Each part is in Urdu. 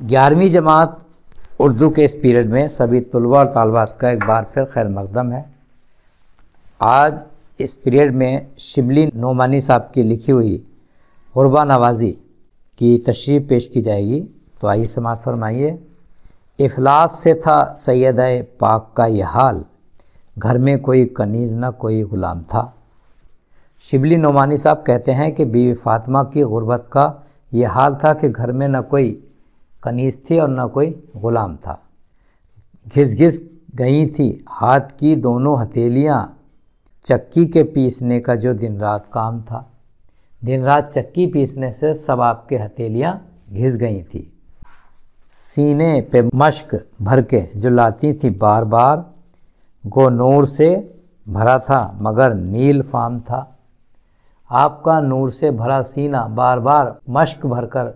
11ویں جماعت اردو کے اس پیریڈ میں سبھی طلباء اور طالبات کا ایک بار پھر خیر مقدم ہے۔ آج اس پیریڈ میں شبلی نعمانی صاحب کی لکھی ہوئی غربہ نوازی کی تشریح پیش کی جائے گی، تو آئیے سماعت فرمائیے۔ افلاس سے تھا سیدہ پاک کا یہ حال، گھر میں کوئی کنیز نہ کوئی غلام تھا۔ شبلی نعمانی صاحب کہتے ہیں کہ بیوی فاطمہ کی غربت کا یہ حال تھا کہ گھر میں نہ کوئی کنیز تھی اور نہ کوئی غلام تھا۔ گھس گھس گئی تھی ہاتھ کی دونوں ہتھیلیاں، چکی کے پیسنے کا جو دن رات کام تھا۔ دن رات چکی پیسنے سے سب آپ کے ہتھیلیاں گھس گئی تھی۔ سینے پہ مشک بھر کے جو لاتی تھی بار بار، گو نور سے بھرا تھا مگر نیل فام تھا۔ آپ کا نور سے بھرا سینہ بار بار مشک بھر کر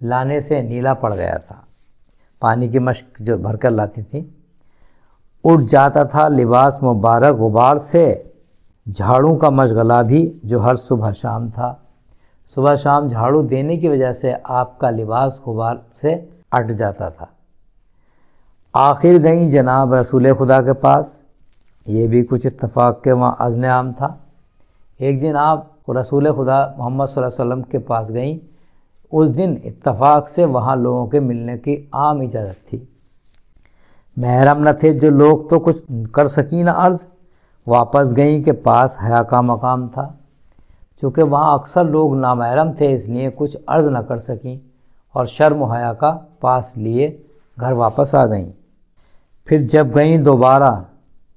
لانے سے نیلا پڑ گیا تھا۔ پانی کی مشک جو بھر کر لاتی تھی، اٹھ جاتا تھا لباس مبارک غبار سے، جھاڑوں کا مشغلہ بھی جو ہر صبح شام تھا۔ صبح شام جھاڑو دینے کی وجہ سے آپ کا لباس غبار سے اٹھ جاتا تھا۔ آخر گئیں جناب رسول خدا کے پاس، یہ بھی کچھ اتفاق کے وہاں اذن عام تھا۔ ایک دن آپ رسول خدا محمد صلی اللہ علیہ وسلم کے پاس گئیں، اس دن اتفاق سے وہاں لوگوں کے ملنے کی عام اجازت تھی۔ محرم نہ تھے جو لوگ تو کچھ کر سکیں نہ عرض، واپس گئیں کہ پاس حیا کا مقام تھا۔ چونکہ وہاں اکثر لوگ نامحرم تھے، اس لیے کچھ عرض نہ کر سکیں اور شرم و حیا کا پاس لیے گھر واپس آ گئیں۔ پھر جب گئیں دوبارہ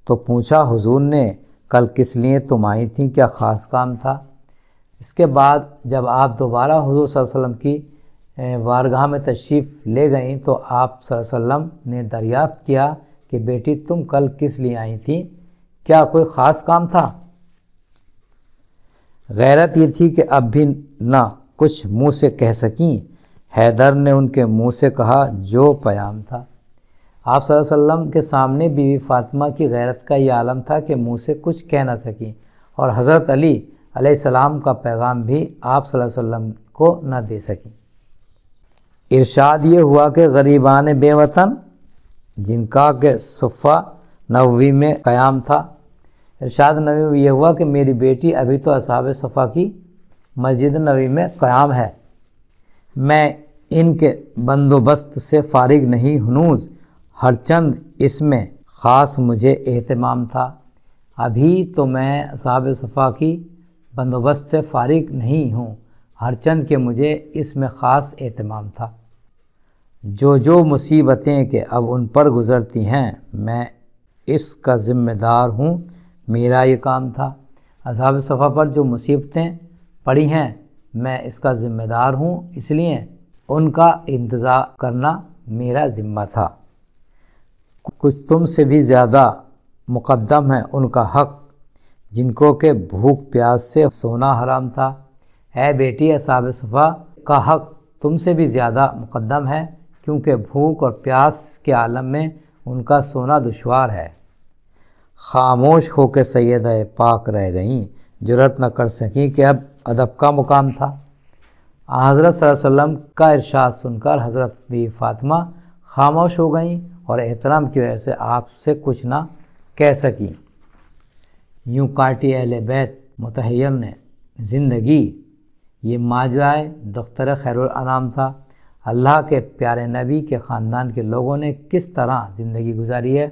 تو پوچھا حضور نے، کل کس لیے تم آئی تھیں، کیا خاص کام تھا؟ اس کے بعد جب آپ دوبارہ حضور صلی اللہ علیہ وسلم کی بارگاہ میں تشریف لے گئیں تو آپ صلی اللہ علیہ وسلم نے دریافت کیا کہ بیٹی تم کل کس لیے آئی تھیں، کیا کوئی خاص کام تھا؟ غیرت یہ تھی کہ اب بھی نہ کچھ منہ سے کہہ سکیں۔ حیدر نے ان کے منہ سے کہا جو پیام تھا۔ آپ صلی اللہ علیہ وسلم کے سامنے بیوی فاطمہ کی غیرت کا یہ عالم تھا کہ منہ سے کچھ کہہ نہ سکیں، اور حضرت علی علیہ السلام کا پیغام بھی آپ صلی اللہ علیہ وسلم کو نہ دے سکیں۔ ارشاد یہ ہوا کہ غریبان بے وطن جن کا کہ صفہ نبوی میں قیام تھا، ارشاد نبوی یہ ہوا کہ میری بیٹی ابھی تو اصحاب صفہ کی مسجد نبوی میں قیام ہے، میں ان کے بندوبست سے فارغ نہیں ہنوز، ہر چند اس میں خاص مجھے اہتمام تھا۔ ابھی تو میں اصحاب صفہ کی بندوبست سے فارغ نہیں ہوں، ہر چند کہ مجھے اس میں خاص اہتمام تھا۔ جو مصیبتیں کہ اب ان پر گزرتی ہیں، میں اس کا ذمہ دار ہوں، میرا یہ کام تھا۔ اصحاب صفہ پر جو مصیبتیں پڑی ہیں، میں اس کا ذمہ دار ہوں، اس لیے ان کا انتظار کرنا میرا ذمہ تھا۔ کچھ تم سے بھی زیادہ مقدم ہے ان کا حق جن کو کہ بھوک پیاس سے سونا حرام تھا۔ اے بیٹی اصحاب صفہ کا حق تم سے بھی زیادہ مقدم ہے، کیونکہ بھوک اور پیاس کے عالم میں ان کا سونا دشوار ہے۔ خاموش ہو کے سیدہ پاک رہ گئیں، جرأت نہ کر سکیں کہ اب ادب کا مقام تھا۔ حضرت صلی اللہ علیہ وسلم کا ارشاد سن کر حضرت بی فاطمہ خاموش ہو گئیں اور احترام کی وجہ سے آپ سے کچھ نہ کہہ سکیں۔ یوں کاٹی اہل بیت مطہر نے زندگی، یہ ماجرائے دختر خیر الانام تھا۔ اللہ کے پیارے نبی کے خاندان کے لوگوں نے کس طرح زندگی گزاری ہے،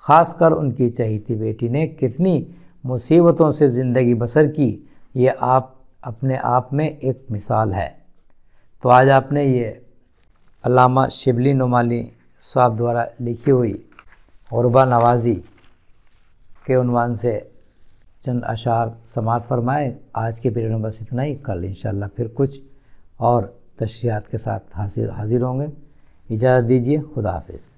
خاص کر ان کی چہیتی بیٹی نے کتنی مصیبتوں سے زندگی بسر کی، یہ آپ اپنے آپ میں ایک مثال ہے۔ تو آج آپ نے یہ علامہ شبلی نعمانی صاحب دوارا لکھی ہوئی غربہ نوازی کے عنوان سے چند اشعار سماعت فرمائے۔ آج کے پیریڈ میں بس اتنا ہی، کل انشاءاللہ پھر کچھ اور تشریحات کے ساتھ حاضر ہوں گے۔ اجازت دیجیے، خدا حافظ۔